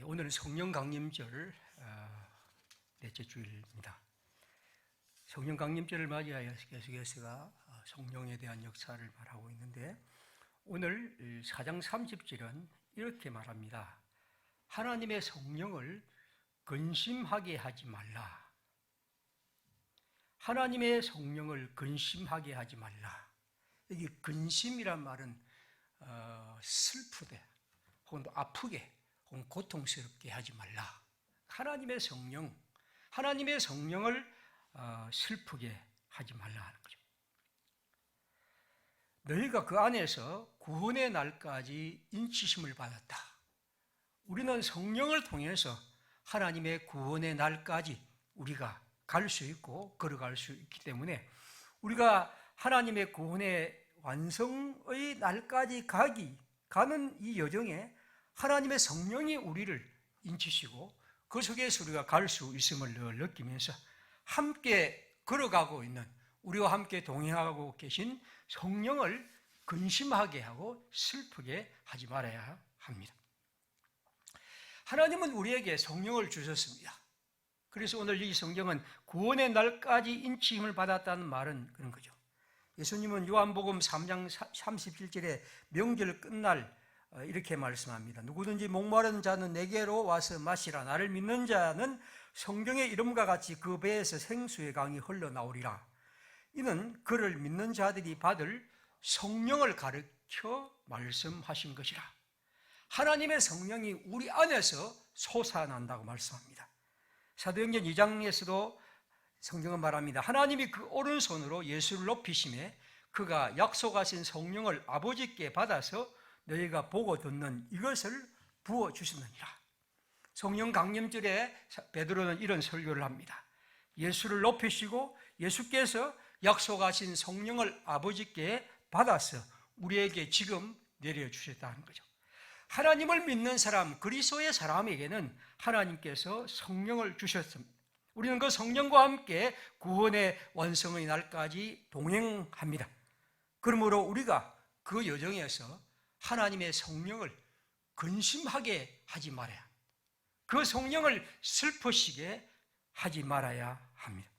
오늘은 성령 강림절 넷째 주일입니다. 성령 강림절을 맞이하여 계속해서 성령에 대한 역사를 말하고 있는데, 오늘 4장 30절은 이렇게 말합니다. 하나님의 성령을 근심하게 하지 말라. 하나님의 성령을 근심하게 하지 말라. 여기 근심이란 말은 슬프게 혹은 아프게 혹은 고통스럽게 하지 말라. 하나님의 성령을 슬프게 하지 말라 하는 거죠. 너희가 그 안에서 구원의 날까지 인치심을 받았다. 우리는 성령을 통해서 하나님의 구원의 날까지 우리가 갈 수 있고 걸어갈 수 있기 때문에, 우리가 하나님의 구원의 완성의 날까지 가는 이 여정에 하나님의 성령이 우리를 인치시고 그 속에서 우리가 갈 수 있음을 늘 느끼면서 함께 걸어가고 있는, 우리와 함께 동행하고 계신 성령을 근심하게 하고 슬프게 하지 말아야 합니다. 하나님은 우리에게 성령을 주셨습니다. 그래서 오늘 이 성경은 구원의 날까지 인치힘을 받았다는 말은 그런 거죠. 예수님은 요한복음 3장 37절에 명절 끝날 이렇게 말씀합니다. 누구든지 목마른 자는 내게로 와서 마시라. 나를 믿는 자는 성경의 이름과 같이 그 배에서 생수의 강이 흘러나오리라. 이는 그를 믿는 자들이 받을 성령을 가르쳐 말씀하신 것이라. 하나님의 성령이 우리 안에서 솟아난다고 말씀합니다. 사도행전 2장에서도 성경은 말합니다. 하나님이 그 오른손으로 예수를 높이시매 그가 약속하신 성령을 아버지께 받아서 너희가 보고 듣는 이것을 부어주셨느니라. 성령 강림절에 베드로는 이런 설교를 합니다. 예수를 높이시고 예수께서 약속하신 성령을 아버지께 받아서 우리에게 지금 내려주셨다는 거죠. 하나님을 믿는 사람, 그리스도의 사람에게는 하나님께서 성령을 주셨습니다. 우리는 그 성령과 함께 구원의 완성의 날까지 동행합니다. 그러므로 우리가 그 여정에서 하나님의 성령을 근심하게 하지 말아야, 그 성령을 슬프시게 하지 말아야 합니다.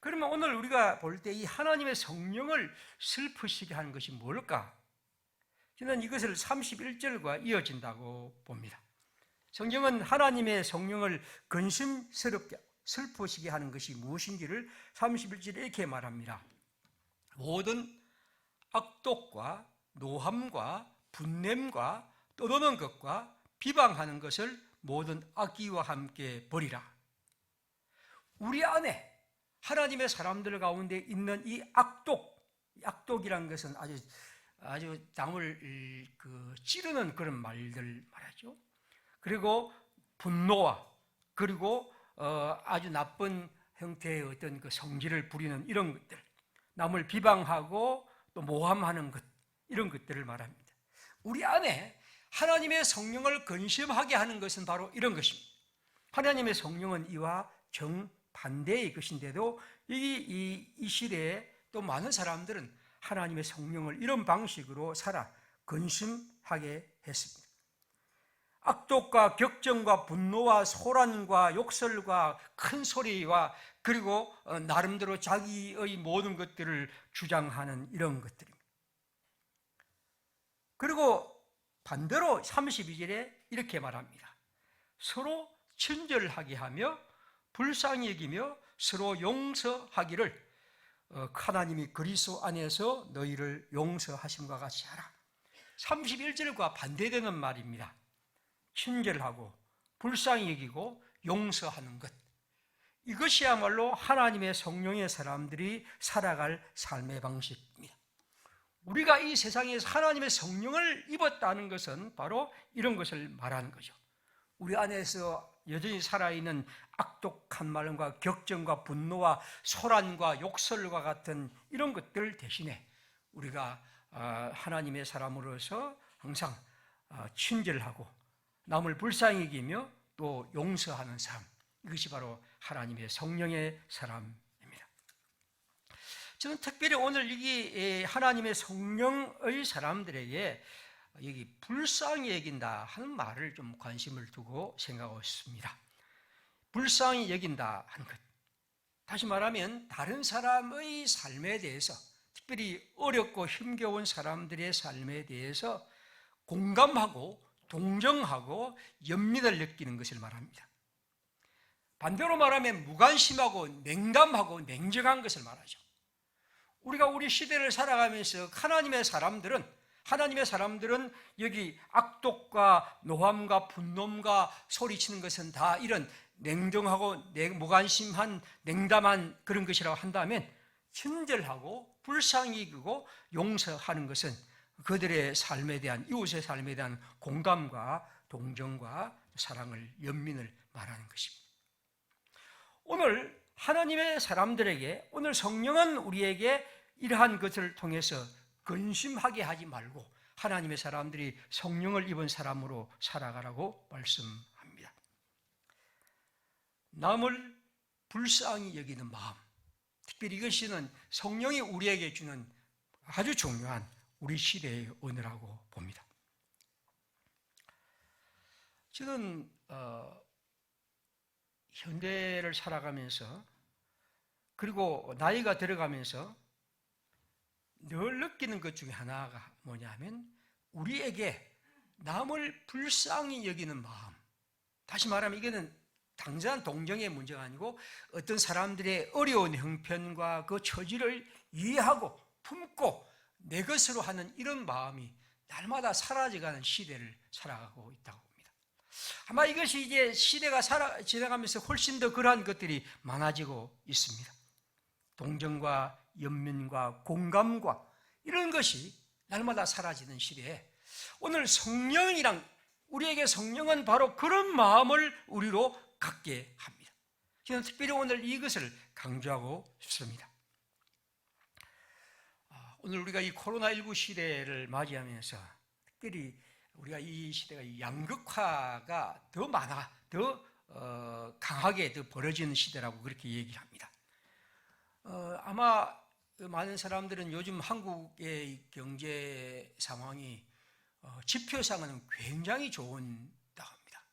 그러면 오늘 우리가 볼 때 이 하나님의 성령을 슬프시게 하는 것이 뭘까? 저는 이것을 31절과 이어진다고 봅니다. 성경은 하나님의 성령을 근심스럽게 슬프시게 하는 것이 무엇인지를 31절에 이렇게 말합니다. 모든 악독과 노함과 분냄과 떠도는 것과 비방하는 것을 모든 악의와 함께 버리라. 우리 안에 하나님의 사람들 가운데 있는 이 악독이라는 것은 아주 남을 찌르는 그런 말들 말하죠. 그리고 분노와, 그리고 아주 나쁜 형태의 어떤 그 성질을 부리는 이런 것들, 남을 비방하고 또 모함하는 것, 이런 것들을 말합니다. 우리 안에 하나님의 성령을 근심하게 하는 것은 바로 이런 것입니다. 하나님의 성령은 이와 정반대의 것인데도 이 시대에 또 많은 사람들은 하나님의 성령을 이런 방식으로 살아 근심하게 했습니다. 악독과 격정과 분노와 소란과 욕설과 큰 소리와 그리고 나름대로 자기의 모든 것들을 주장하는 이런 것들입니다. 그리고 반대로 32절에 이렇게 말합니다. 서로 친절하게 하며 불쌍히 여기며 서로 용서하기를 하나님이 그리스도 안에서 너희를 용서하심과 같이 하라. 31절과 반대되는 말입니다. 친절하고 불쌍히 여기고 용서하는 것, 이것이야말로 하나님의 성령의 사람들이 살아갈 삶의 방식입니다. 우리가 이 세상에서 하나님의 성령을 입었다는 것은 바로 이런 것을 말하는 거죠. 우리 안에서 여전히 살아있는 악독한 말과 격정과 분노와 소란과 욕설과 같은 이런 것들 대신에 우리가 하나님의 사람으로서 항상 친절하고 남을 불쌍히 여기며 또 용서하는 삶, 이것이 바로 하나님의 성령의 사람입니다. 저는 특별히 오늘 이 하나님의 성령의 사람들에게 여기 불쌍히 여긴다 하는 말을 좀 관심을 두고 생각하고 있습니다. 불쌍히 여긴다 하는 것. 다시 말하면 다른 사람의 삶에 대해서, 특별히 어렵고 힘겨운 사람들의 삶에 대해서 공감하고 동정하고 연민을 느끼는 것을 말합니다. 반대로 말하면 무관심하고 냉담하고 냉정한 것을 말하죠. 우리가 우리 시대를 살아가면서 하나님의 사람들은 여기 악독과 노함과 분노가 소리치는 것은 다 이런 냉정하고 무관심한 냉담한 그런 것이라고 한다면, 친절하고 불쌍히 여기고 용서하는 것은 그들의 삶에 대한, 이웃의 삶에 대한 공감과 동정과 사랑을, 연민을 말하는 것입니다. 오늘 하나님의 사람들에게, 오늘 성령은 우리에게 이러한 것을 통해서 근심하게 하지 말고 하나님의 사람들이 성령을 입은 사람으로 살아가라고 말씀합니다. 남을 불쌍히 여기는 마음, 특별히 이것은 성령이 우리에게 주는 아주 중요한 우리 시대의 언어라고 봅니다. 저는 현대를 살아가면서, 그리고 나이가 들어가면서 늘 느끼는 것 중에 하나가 뭐냐면, 우리에게 남을 불쌍히 여기는 마음, 다시 말하면 이거는 당장 동정의 문제가 아니고 어떤 사람들의 어려운 형편과 그 처지를 이해하고 품고 내 것으로 하는 이런 마음이 날마다 사라져가는 시대를 살아가고 있다고 봅니다. 아마 이것이 이제 시대가 지나가면서 훨씬 더 그러한 것들이 많아지고 있습니다. 동정과 연민과 공감과 이런 것이 날마다 사라지는 시대에, 오늘 성령이랑, 우리에게 성령은 바로 그런 마음을 우리로 갖게 합니다. 저는 특별히 오늘 이것을 강조하고 싶습니다. 오늘 우리가 이 코로나19 시대를 맞이하면서 특별히 우리가 이 시대가 양극화가 더 강하게 더 벌어지는 시대라고 그렇게 얘기를 합니다. 아마 많은 사람들은 요즘 한국의 경제 상황이 지표상은 굉장히 좋다 합니다.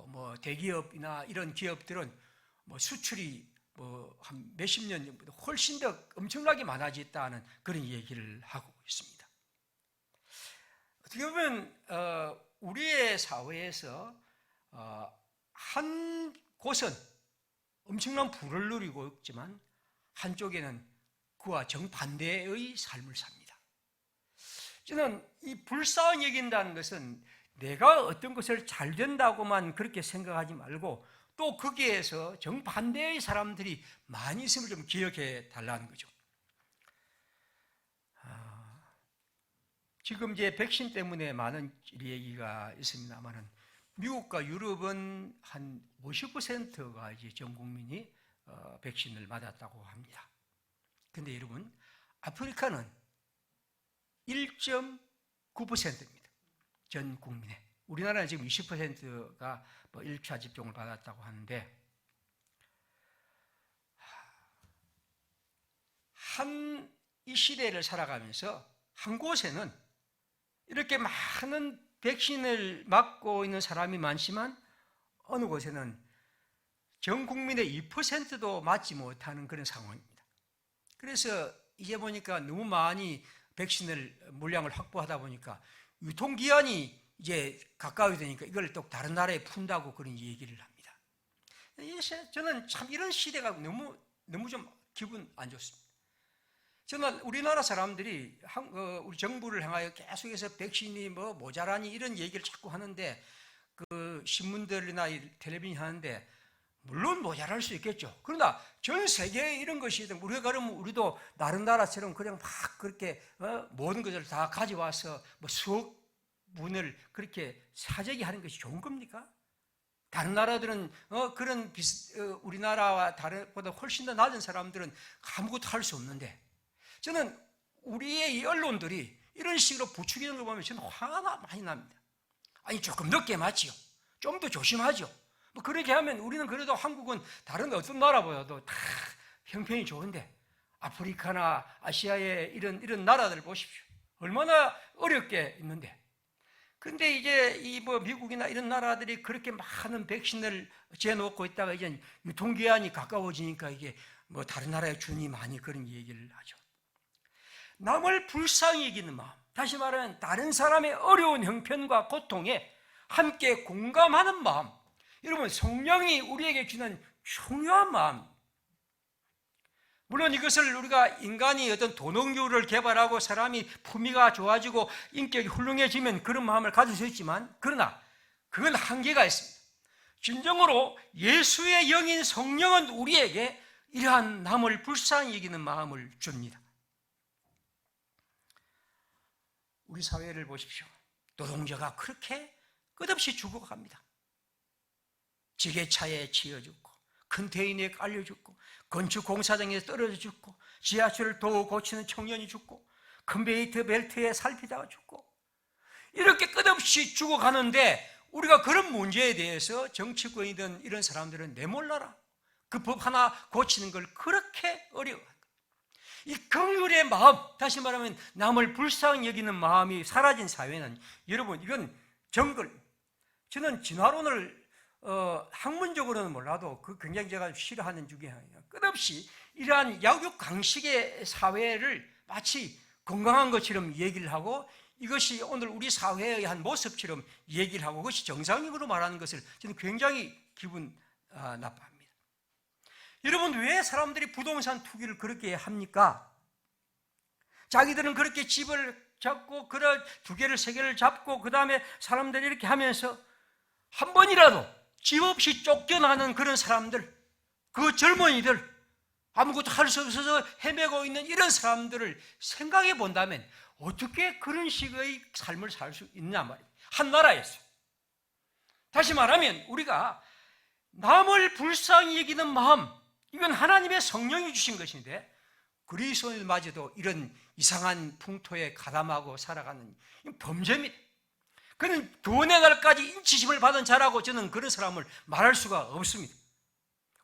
뭐 대기업이나 이런 기업들은 뭐 수출이 한 몇십 년 전보다 훨씬 더 엄청나게 많아졌다는 그런 얘기를 하고 있습니다. 어떻게 보면 우리의 사회에서 한 곳은 엄청난 부를 누리고 있지만 한쪽에는 그와 정반대의 삶을 삽니다. 저는 이 불쌍히 여긴다는 것은 내가 어떤 것을 잘 된다고만 그렇게 생각하지 말고, 또 거기에서 정반대의 사람들이 많이 있음을 좀 기억해 달라는 거죠. 지금 이제 백신 때문에 많은 얘기가 있습니다만은 미국과 유럽은 한 50%가 이제 전 국민이 백신을 맞았다고 합니다. 근데 여러분, 아프리카는 1.9%입니다. 전 국민의. 우리나라는 지금 20%가 1차 접종을 받았다고 하는데, 이 시대를 살아가면서 한 곳에는 이렇게 많은 백신을 맞고 있는 사람이 많지만 어느 곳에는 전 국민의 2%도 맞지 못하는 그런 상황입니다. 그래서 이제 보니까 너무 많이 백신을 물량을 확보하다 보니까 유통기한이 이제 가까이 되니까 이걸 또 다른 나라에 푼다고 그런 얘기를 합니다. 저는 참 이런 시대가 너무 좀 기분 안 좋습니다. 저는 우리나라 사람들이 우리 정부를 향하여 계속해서 백신이 모자라니 이런 얘기를 자꾸 하는데, 그 신문들이나 텔레비전이 하는데 물론 모자랄 수 있겠죠. 그러나 전 세계에 이런 것이 우리가 그러면 우리도 다른 나라처럼 그냥 막 그렇게 모든 것을 다 가져와서 수억 문을 그렇게 사재기 하는 것이 좋은 겁니까? 다른 나라들은 그런 우리나라와 다른보다 훨씬 더 낮은 사람들은 아무것도 할 수 없는데, 저는 우리의 이 언론들이 이런 식으로 부추기는 걸 보면 저는 화가 많이 납니다. 아니, 조금 늦게 맞지요. 좀 더 조심하죠. 그렇게 하면 우리는 그래도 한국은 다른 어떤 나라보다도 다 형편이 좋은데, 아프리카나 아시아의 이런 나라들 보십시오. 얼마나 어렵게 있는데, 근데 이제 이 뭐 미국이나 이런 나라들이 그렇게 많은 백신을 재놓고 있다가 이제 유통기한이 가까워지니까 이게 뭐 다른 나라의 주니 많이 그런 얘기를 하죠. 남을 불쌍히 여기는 마음, 다시 말하면 다른 사람의 어려운 형편과 고통에 함께 공감하는 마음, 여러분 성령이 우리에게 주는 중요한 마음. 물론 이것을 우리가 인간이 어떤 도덕률을 개발하고 사람이 품위가 좋아지고 인격이 훌륭해지면 그런 마음을 가질 수 있지만, 그러나 그건 한계가 있습니다. 진정으로 예수의 영인 성령은 우리에게 이러한 남을 불쌍히 여기는 마음을 줍니다. 우리 사회를 보십시오. 노동자가 그렇게 끝없이 죽어갑니다. 지게차에 치여 죽고, 컨테이너에 깔려 죽고, 건축 공사장에 떨어져 죽고, 지하철을 도우 고치는 청년이 죽고, 컨베이터 벨트에 살피다가 죽고, 이렇게 끝없이 죽어가는데 우리가 그런 문제에 대해서 정치권이든 이런 사람들은 내몰라라, 그 법 하나 고치는 걸 그렇게 어려워합니다. 이 긍휼의 마음, 다시 말하면 남을 불쌍히 여기는 마음이 사라진 사회는, 여러분 이건 정글. 저는 진화론을 학문적으로는 몰라도 그 굉장히 제가 싫어하는 중에 하나예요. 끝없이 이러한 약육 강식의 사회를 마치 건강한 것처럼 얘기를 하고, 이것이 오늘 우리 사회의 한 모습처럼 얘기를 하고, 그것이 정상적으로 말하는 것을 저는 굉장히 기분 나빠합니다. 여러분, 왜 사람들이 부동산 투기를 그렇게 합니까? 자기들은 그렇게 집을 잡고, 그런 두 개를 세 개를 잡고, 그 다음에 사람들이 이렇게 하면서 한 번이라도 집 없이 쫓겨나는 그런 사람들, 그 젊은이들, 아무것도 할 수 없어서 헤매고 있는 이런 사람들을 생각해 본다면 어떻게 그런 식의 삶을 살 수 있냐 말이에요. 한 나라에서. 다시 말하면 우리가 남을 불쌍히 여기는 마음, 이건 하나님의 성령이 주신 것인데, 그리스도인마저도 이런 이상한 풍토에 가담하고 살아가는 범죄입니다. 그는 구원의 날까지 인치심을 받은 자라고 저는 그런 사람을 말할 수가 없습니다.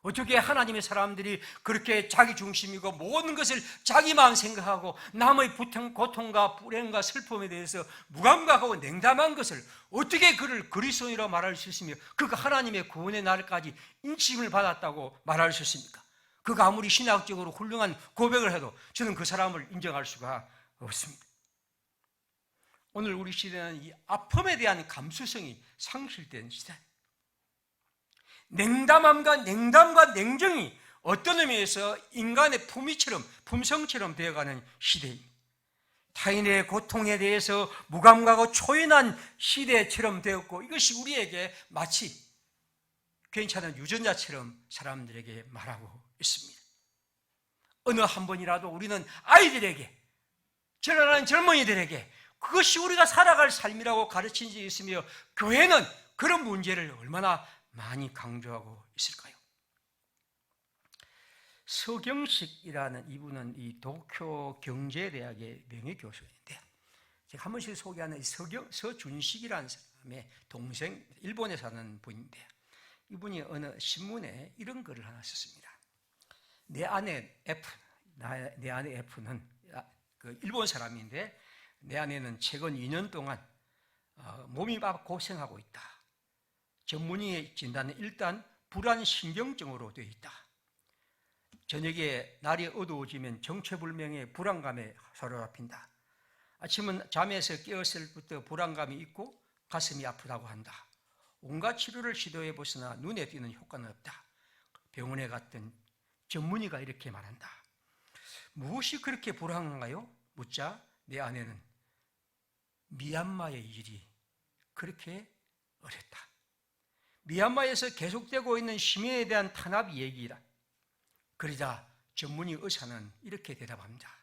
어떻게 하나님의 사람들이 그렇게 자기 중심이고 모든 것을 자기만 생각하고 남의 고통과 불행과 슬픔에 대해서 무감각하고 냉담한 것을 어떻게 그를 그리스도인이라고 말할 수 있으며, 그가 하나님의 구원의 날까지 인치심을 받았다고 말할 수 있습니까? 그가 아무리 신학적으로 훌륭한 고백을 해도 저는 그 사람을 인정할 수가 없습니다. 오늘 우리 시대는 이 아픔에 대한 감수성이 상실된 시대, 냉담과 냉정이 어떤 의미에서 인간의 품성처럼 되어가는 시대입니다. 타인의 고통에 대해서 무감각하고 초연한 시대처럼 되었고, 이것이 우리에게 마치 괜찮은 유전자처럼 사람들에게 말하고 있습니다. 어느 한 번이라도 우리는 아이들에게, 자라나는 젊은이들에게 그것이 우리가 살아갈 삶이라고 가르친 적이 있으며, 교회는 그런 문제를 얼마나 많이 강조하고 있을까요? 서경식이라는 이분은 이 도쿄 경제대학의 명예교수인데, 제가 한 번씩 소개하는 서준식이라는 사람의 동생, 일본에 사는 분인데, 이분이 어느 신문에 이런 글을 하나 썼습니다. 내 아내 F는 일본 사람인데, 내 아내는 최근 2년 동안 몸이 막 고생하고 있다. 전문의의 진단은 일단 불안신경증으로 되어 있다. 저녁에 날이 어두워지면 정체불명의 불안감에 사로잡힌다. 아침은 잠에서 깨었을 때부터 불안감이 있고 가슴이 아프다고 한다. 온갖 치료를 시도해 보으나 눈에 띄는 효과는 없다. 병원에 갔던 전문의가 이렇게 말한다. 무엇이 그렇게 불안한가요? 묻자 내 아내는 미얀마의 일이 그렇게 어렵다. 미얀마에서 계속되고 있는 시민에 대한 탄압 얘기라. 그러자 전문의 의사는 이렇게 대답합니다.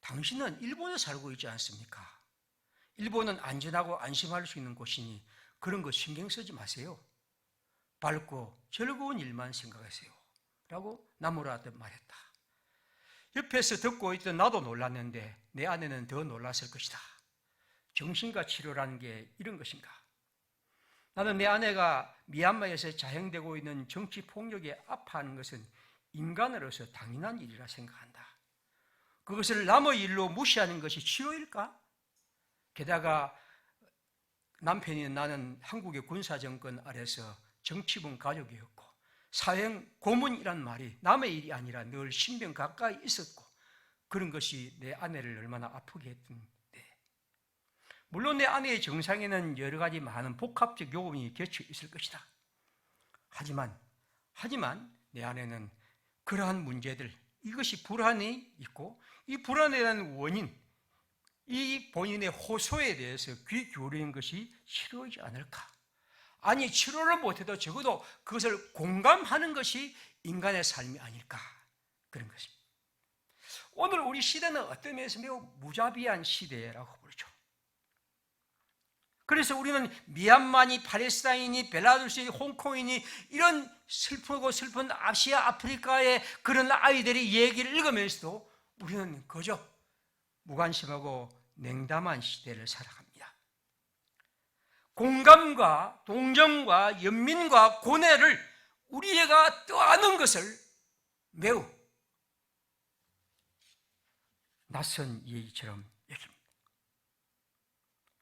당신은 일본에 살고 있지 않습니까? 일본은 안전하고 안심할 수 있는 곳이니 그런 거 신경 쓰지 마세요. 밝고 즐거운 일만 생각하세요. 라고 나무라듯 말했다. 옆에서 듣고 있던 나도 놀랐는데 내 아내는 더 놀랐을 것이다. 정신과 치료라는 게 이런 것인가? 나는 내 아내가 미얀마에서 자행되고 있는 정치 폭력에 아파하는 것은 인간으로서 당연한 일이라 생각한다. 그것을 남의 일로 무시하는 것이 치료일까? 게다가 남편이 나는 한국의 군사정권 아래서 정치범 가족이었고 사형 고문이란 말이 남의 일이 아니라 늘 신병 가까이 있었고 그런 것이 내 아내를 얼마나 아프게 했던데, 물론 내 아내의 정상에는 여러 가지 많은 복합적 요금이 겹쳐 있을 것이다. 하지만 내 아내는 그러한 문제들, 이것이 불안이 있고 이 불안에 대한 원인, 이 본인의 호소에 대해서 귀 기울이는 것이 치료이지 않을까? 아니, 치료를 못해도 적어도 그것을 공감하는 것이 인간의 삶이 아닐까? 그런 것입니다. 오늘 우리 시대는 어떤 면에서 매우 무자비한 시대라고 부르죠. 그래서 우리는 미얀마니, 팔레스타인이, 벨라루스니, 홍콩이니 이런 슬프고 슬픈 아시아, 아프리카의 그런 아이들의 얘기를 읽으면서도 우리는 그저 무관심하고 냉담한 시대를 살아갑니다. 공감과 동정과 연민과 고뇌를 우리가 떠안는 것을 매우 낯선 얘기처럼 여깁니다.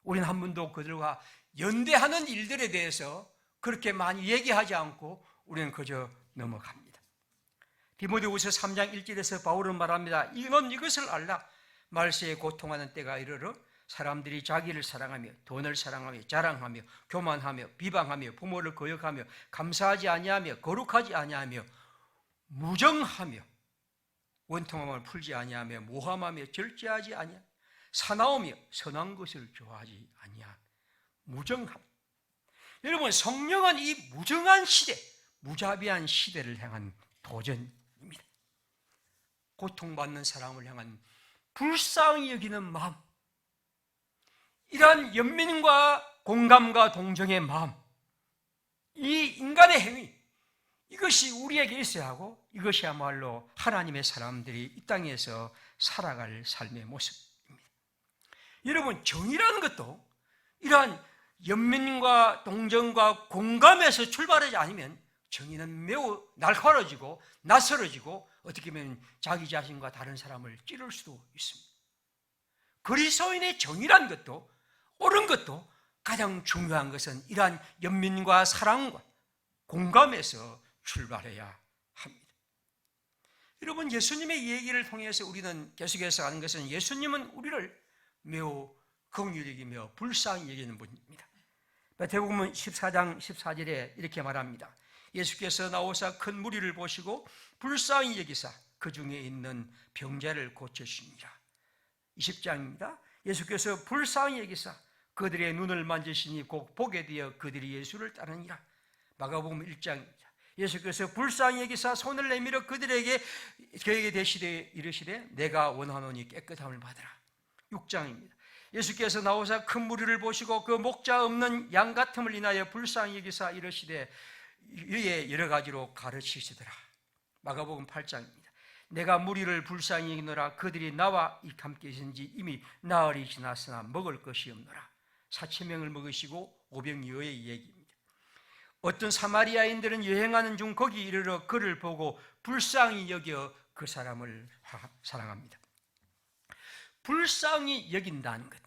우리는 한 번도 그들과 연대하는 일들에 대해서 그렇게 많이 얘기하지 않고 우리는 그저 넘어갑니다. 디모데후서 3장 1절에서 바울은 말합니다. 너는 이것을 알라. 말세에 고통하는 때가 이르러 사람들이 자기를 사랑하며 돈을 사랑하며 자랑하며 교만하며 비방하며 부모를 거역하며 감사하지 아니하며 거룩하지 아니하며 무정하며 원통함을 풀지 아니하며 모함하며 절제하지 아니하며 사나우며 선한 것을 좋아하지 아니하며 무정함. 여러분, 성령은 이 무정한 시대, 무자비한 시대를 향한 도전입니다. 고통받는 사람을 향한 불쌍히 여기는 마음, 이러한 연민과 공감과 동정의 마음, 이 인간의 행위, 이것이 우리에게 있어야 하고 이것이야말로 하나님의 사람들이 이 땅에서 살아갈 삶의 모습입니다. 여러분, 정의라는 것도 이러한 연민과 동정과 공감에서 출발하지 않으면 정의는 매우 날카로워지고 낯설어지고 어떻게 보면 자기 자신과 다른 사람을 찌를 수도 있습니다. 그리스도인의 정의란 것도 옳은 것도 가장 중요한 것은 이러한 연민과 사랑과 공감에서 출발해야 합니다. 여러분, 예수님의 얘기를 통해서 우리는 계속해서 하는 것은 예수님은 우리를 매우 긍휼히 여기며 불쌍히 여기는 분입니다. 마태복음 14장 14절에 이렇게 말합니다. 예수께서 나오사 큰 무리를 보시고 불쌍히 여기사 그 중에 있는 병자를 고쳐주시니라. 20장입니다. 예수께서 불쌍히 여기사 그들의 눈을 만지시니 곧 보게 되어 그들이 예수를 따르니라. 마가복음 1장입니다. 예수께서 불쌍히 여기사 손을 내밀어 그에게 대시되 이르시되 내가 원하노니 깨끗함을 받으라. 6장입니다. 예수께서 나오사 큰 무리를 보시고 그 목자 없는 양 같음을 인하여 불쌍히 여기사 이르시되 이에 여러 가지로 가르치시더라. 마가복음 8장입니다. 내가 무리를 불쌍히 여기노라. 그들이 나와 함께 있은지 이미 나흘이 지났으나 먹을 것이 없노라. 4,000명을 먹으시고 오병이어의 얘기입니다. 어떤 사마리아인들은 여행하는 중 거기 이르러 그를 보고 불쌍히 여겨 그 사람을 사랑합니다. 불쌍히 여긴다는 것,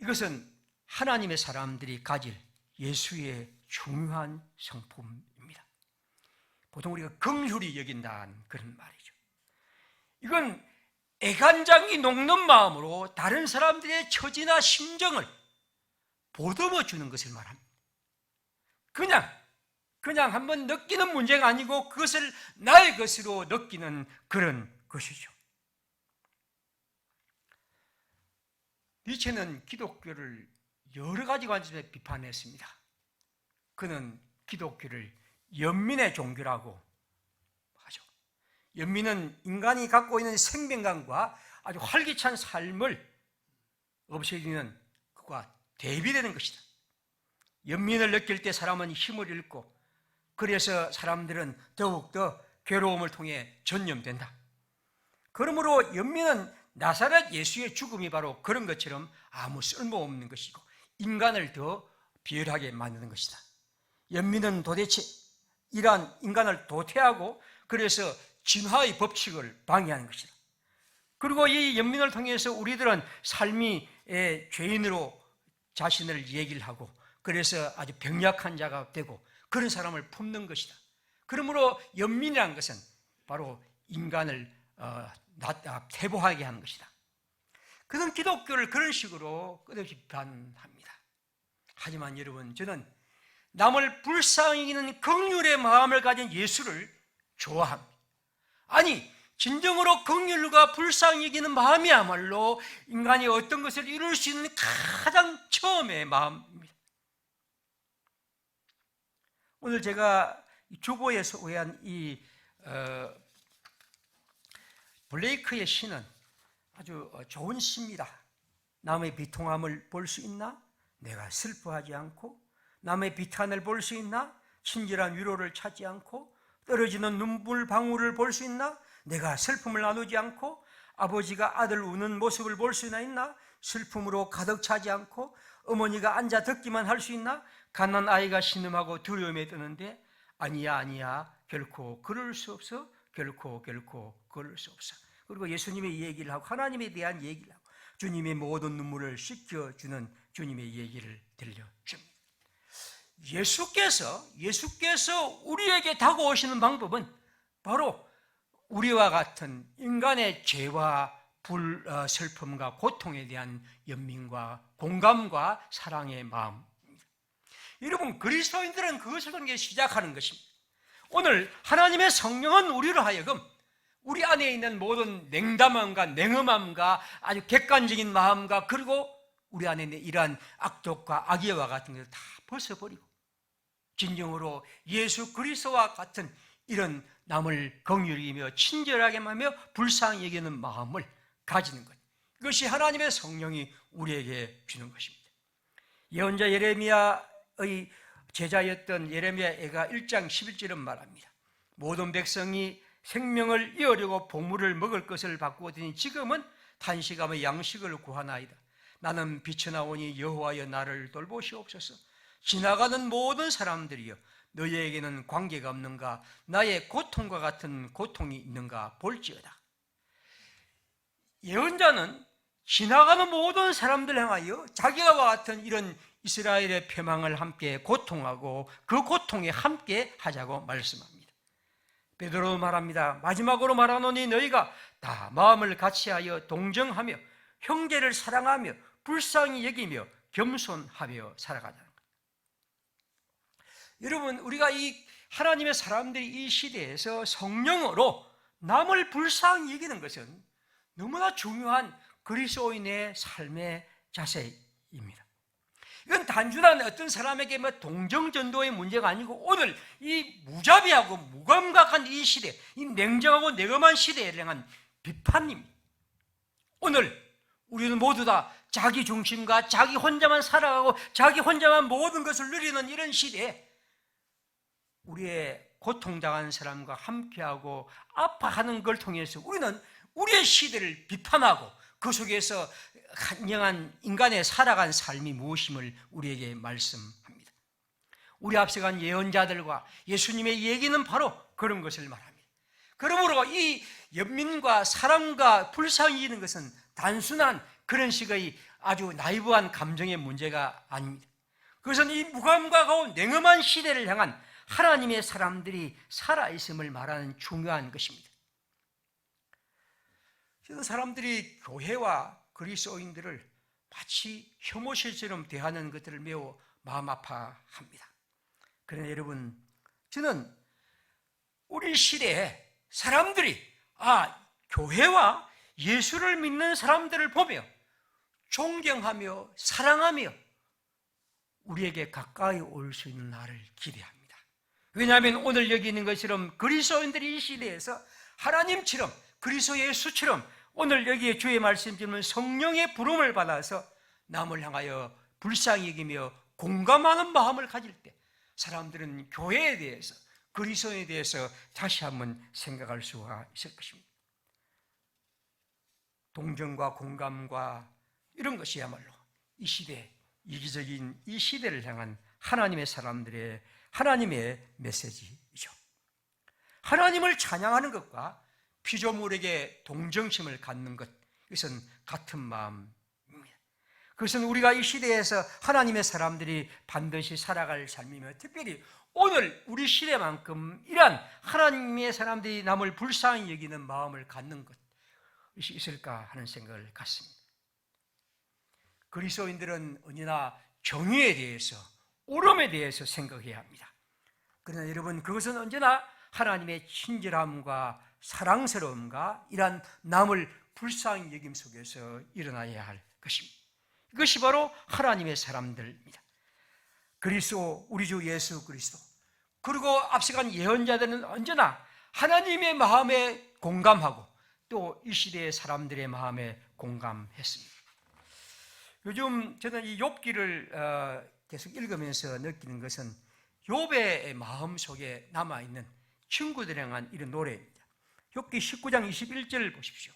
이것은 하나님의 사람들이 가질 예수의 중요한 성품입니다. 보통 우리가 긍휼히 여긴다는 그런 말이죠. 이건 애간장이 녹는 마음으로 다른 사람들의 처지나 심정을 보듬어 주는 것을 말합니다. 그냥 한번 느끼는 문제가 아니고 그것을 나의 것으로 느끼는 그런 것이죠. 니체는 기독교를 여러 가지 관점에서 비판했습니다. 그는 기독교를 연민의 종교라고 하죠. 연민은 인간이 갖고 있는 생명감과 아주 활기찬 삶을 없애주는 그와 대비되는 것이다. 연민을 느낄 때 사람은 힘을 잃고 그래서 사람들은 더욱더 괴로움을 통해 전염된다. 그러므로 연민은 나사렛 예수의 죽음이 바로 그런 것처럼 아무 쓸모없는 것이고 인간을 더 비열하게 만드는 것이다. 연민은 도대체 이러한 인간을 도태하고 그래서 진화의 법칙을 방해하는 것이다. 그리고 이 연민을 통해서 우리들은 삶이 죄인으로 자신을 얘기를 하고 그래서 아주 병약한 자가 되고 그런 사람을 품는 것이다. 그러므로 연민이라는 것은 바로 인간을 퇴보하게 하는 것이다. 그는 기독교를 그런 식으로 끝없이 비판합니다. 하지만 여러분, 저는 남을 불쌍히 여기는 긍휼의 마음을 가진 예수를 좋아합니다. 아니, 진정으로 긍휼과 불쌍히 여기는 마음이야말로 인간이 어떤 것을 이룰 수 있는 가장 처음의 마음입니다. 오늘 제가 주보에 소개한 이 블레이크의 시는 아주 좋은 시입니다. 남의 비통함을 볼 수 있나? 내가 슬퍼하지 않고. 남의 비탄을 볼 수 있나? 친절한 위로를 찾지 않고. 떨어지는 눈물 방울을 볼 수 있나? 내가 슬픔을 나누지 않고. 아버지가 아들 우는 모습을 볼 수나 있나? 슬픔으로 가득 차지 않고. 어머니가 앉아 듣기만 할 수 있나? 갓난 아이가 신음하고 두려움에 뜨는데 아니야 결코 그럴 수 없어. 결코 그럴 수 없어. 그리고 예수님의 얘기를 하고 하나님에 대한 얘기를 하고 주님의 모든 눈물을 씻겨주는 주님의 얘기를 들려줍니다. 예수께서 우리에게 다가오시는 방법은 바로 우리와 같은 인간의 죄와 슬픔과 고통에 대한 연민과 공감과 사랑의 마음입니다. 여러분, 그리스도인들은 그것을 통해 시작하는 것입니다. 오늘 하나님의 성령은 우리로 하여금 우리 안에 있는 모든 냉담함과 냉엄함과 아주 객관적인 마음과 그리고 우리 안에 있는 이러한 악독과 악의와 같은 것을 다 벗어버리고 진정으로 예수 그리스도와 같은 이런 남을 긍휼히 여기며 친절하게 하며 불쌍히 여기는 마음을 가지는 것, 이것이 하나님의 성령이 우리에게 주는 것입니다. 예언자 예레미야의 제자였던 예레미야가 1장 11절은 말합니다. 모든 백성이 생명을 이으려고 보물을 먹을 것을 바꾸었더니 지금은 탄식하며 양식을 구하나이다. 나는 빛이 나오니 여호와여 나를 돌보시옵소서. 지나가는 모든 사람들이여 너희에게는 관계가 없는가? 나의 고통과 같은 고통이 있는가 볼지어다. 예언자는 지나가는 모든 사람들 향하여 자기와 같은 이런 이스라엘의 패망을 함께 고통하고 그 고통에 함께 하자고 말씀합니다. 베드로도 말합니다. 마지막으로 말하노니 너희가 다 마음을 같이하여 동정하며 형제를 사랑하며 불쌍히 여기며 겸손하며 살아가자는 것. 여러분, 우리가 이 하나님의 사람들이 이 시대에서 성령으로 남을 불쌍히 여기는 것은 너무나 중요한 그리스도인의 삶의 자세입니다. 이건 단순한 어떤 사람에게 동정전도의 문제가 아니고 오늘 이 무자비하고 무감각한 이 시대, 이 냉정하고 냉엄한 시대에 대한 비판입니다. 오늘 우리는 모두 다 자기 중심과 자기 혼자만 살아가고 자기 혼자만 모든 것을 누리는 이런 시대에 우리의 고통당한 사람과 함께하고 아파하는 걸 통해서 우리는 우리의 시대를 비판하고 그 속에서 한영한 인간의 살아간 삶이 무엇임을 우리에게 말씀합니다. 우리 앞서간 예언자들과 예수님의 얘기는 바로 그런 것을 말합니다. 그러므로 이 연민과 사랑과 불쌍히 여기는 것은 단순한 그런 식의 아주 나이브한 감정의 문제가 아닙니다. 그것은 이 무감각하고 냉엄한 시대를 향한 하나님의 사람들이 살아있음을 말하는 중요한 것입니다. 그래서 사람들이 교회와 그리스도인들을 마치 혐오실처럼 대하는 것들을 매우 마음 아파합니다. 그러나 여러분, 저는 우리 시대에 사람들이 교회와 예수를 믿는 사람들을 보며 존경하며 사랑하며 우리에게 가까이 올 수 있는 날을 기대합니다. 왜냐하면 오늘 여기 있는 것처럼 그리스도인들이 이 시대에서 하나님처럼 그리스도 예수처럼 오늘 여기에 주의 말씀처럼 성령의 부름을 받아서 남을 향하여 불쌍히 여기며 공감하는 마음을 가질 때 사람들은 교회에 대해서 그리스도에 대해서 다시 한번 생각할 수가 있을 것입니다. 동정과 공감과 이런 것이야말로 이 시대, 이기적인 이 시대를 향한 하나님의 사람들의 하나님의 메시지이죠. 하나님을 찬양하는 것과 피조물에게 동정심을 갖는 것, 이것은 같은 마음입니다. 그것은 우리가 이 시대에서 하나님의 사람들이 반드시 살아갈 삶이며, 특별히 오늘 우리 시대만큼 이러한 하나님의 사람들이 남을 불쌍히 여기는 마음을 갖는 것이 있을까 하는 생각을 갖습니다. 그리스도인들은 언제나 정의에 대해서, 옳음에 대해서 생각해야 합니다. 그러나 여러분, 그것은 언제나 하나님의 친절함과 사랑스러움과 이러한 남을 불쌍히 여김 속에서 일어나야 할 것입니다. 이것이 바로 하나님의 사람들입니다. 그리스도, 우리 주 예수 그리스도, 그리고 앞서간 예언자들은 언제나 하나님의 마음에 공감하고 또 이 시대의 사람들의 마음에 공감했습니다. 요즘 저는 이 욥기를 계속 읽으면서 느끼는 것은 욥의 마음 속에 남아있는 친구들에 관한 이런 노래입니다. 욥기 19장 21절 보십시오.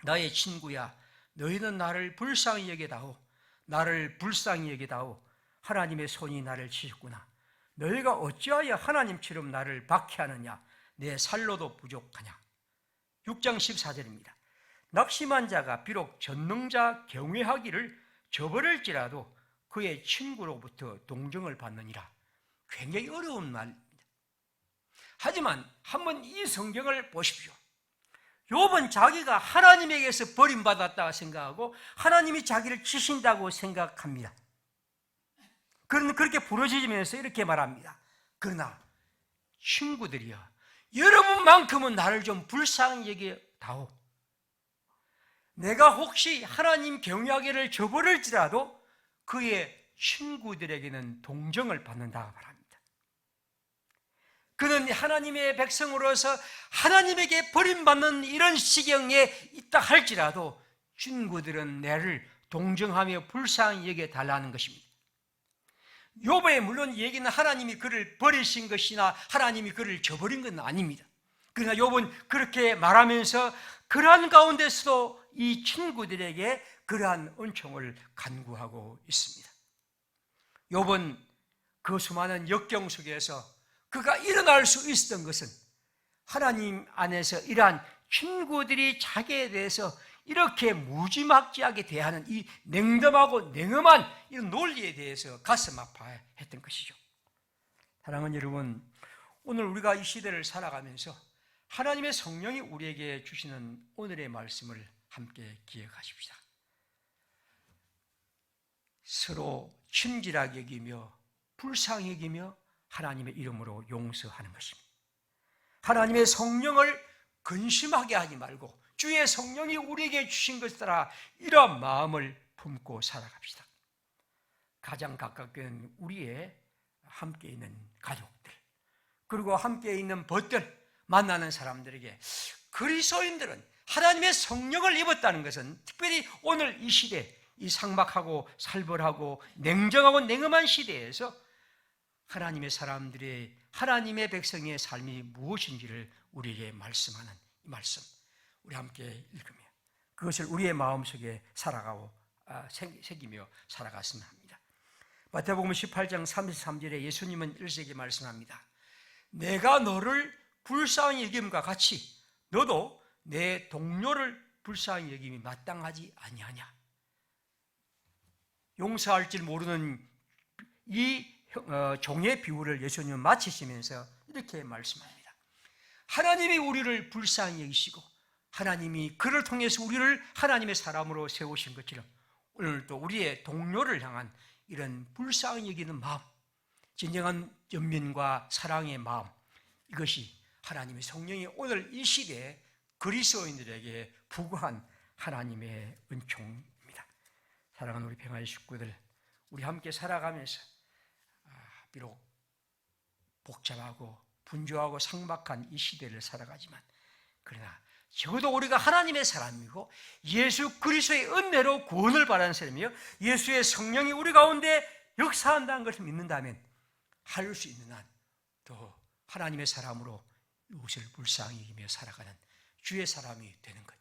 나의 친구야, 너희는 나를 불쌍히 여기다오. 나를 불쌍히 여기다오. 하나님의 손이 나를 치셨구나. 너희가 어찌하여 하나님처럼 나를 박해하느냐. 내 살로도 부족하냐. 6장 14절입니다. 낙심한 자가 비록 전능자 경외하기를 저버릴지라도 그의 친구로부터 동정을 받느니라. 굉장히 어려운 말입니다. 하지만 한번 이 성경을 보십시오. 욥은 자기가 하나님에게서 버림받았다고 생각하고 하나님이 자기를 치신다고 생각합니다. 그렇게 부러지면서 이렇게 말합니다. 그러나 친구들이여, 여러분만큼은 나를 좀 불쌍히 여겨다오. 내가 혹시 하나님 경외하기를 저버릴지라도 그의 친구들에게는 동정을 받는다고 말합니다. 그는 하나님의 백성으로서 하나님에게 버림받는 이런 시경에 있다 할지라도 친구들은 나를 동정하며 불쌍히 여겨달라는 것입니다. 욥의 물론 얘기는 하나님이 그를 버리신 것이나 하나님이 그를 저버린 건 아닙니다. 그러나 욥은 그렇게 말하면서 그러한 가운데서도 이 친구들에게 그러한 은총을 간구하고 있습니다. 욥은 그 수많은 역경 속에서 그가 일어날 수 있었던 것은 하나님 안에서 이러한 친구들이 자기에 대해서 이렇게 무지막지하게 대하는 이 냉담하고 냉엄한 이런 논리에 대해서 가슴 아파했던 것이죠. 사랑하는 여러분, 오늘 우리가 이 시대를 살아가면서 하나님의 성령이 우리에게 주시는 오늘의 말씀을 함께 기억하십시다. 서로 친절하게 여기며 불쌍히 여기며 하나님의 이름으로 용서하는 것입니다. 하나님의 성령을 근심하게 하지 말고 주의 성령이 우리에게 주신 것을 따라 이러한 마음을 품고 살아갑시다. 가장 가깝게는 우리의 함께 있는 가족들, 그리고 함께 있는 벗들, 만나는 사람들에게 그리스도인들은 하나님의 성령을 입었다는 것은 특별히 오늘 이 시대, 이 삭막하고 살벌하고 냉정하고 냉엄한 시대에서 하나님의 사람들의, 하나님의 백성의 삶이 무엇인지를 우리에게 말씀하는 이 말씀, 우리 함께 읽으며 그것을 우리의 마음속에 살아가고 새기며 살아갔으면 합니다. 마태복음 18장 33절에 예수님은 이렇게 말씀합니다. 내가 너를 불쌍히 여김과 같이 너도 내 동료를 불쌍히 여김이 마땅하지 아니하냐. 용서할 줄 모르는 이 종의 비유를 예수님은 마치시면서 이렇게 말씀합니다. 하나님이 우리를 불쌍히 여기시고 하나님이 그를 통해서 우리를 하나님의 사람으로 세우신 것처럼 오늘도 우리의 동료를 향한 이런 불쌍히 여기는 마음, 진정한 연민과 사랑의 마음, 이것이 하나님의 성령이 오늘 이 시대에 그리스도인들에게 부과한 하나님의 은총입니다. 사랑하는 우리 평화의 식구들, 우리 함께 살아가면서 비록 복잡하고 분주하고 삭막한 이 시대를 살아가지만 그러나 적어도 우리가 하나님의 사람이고 예수 그리스도의 은혜로 구원을 받은 사람이요 예수의 성령이 우리 가운데 역사한다는 것을 믿는다면 할 수 있는 한 또 하나님의 사람으로 이웃을 불쌍히 여기며 살아가는 주의 사람이 되는 것,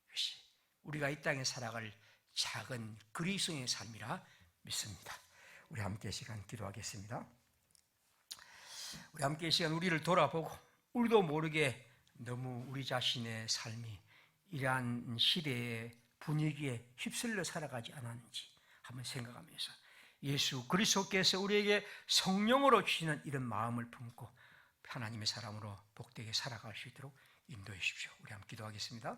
이것이 우리가 이 땅에 살아갈 작은 그리스도의 삶이라 믿습니다. 우리 함께 시간 기도하겠습니다. 우리 함께 이 시간 우리를 돌아보고 우리도 모르게 너무 우리 자신의 삶이 이러한 시대의 분위기에 휩쓸려 살아가지 않았는지, 한번 생각하면서 예수 그리스도께서 우리에게 성령으로 주시는 이런 마음을 품고 하나님의 사람으로 복되게 살아갈 수 있도록 인도해 주십시오. 우리 함께 기도하겠습니다.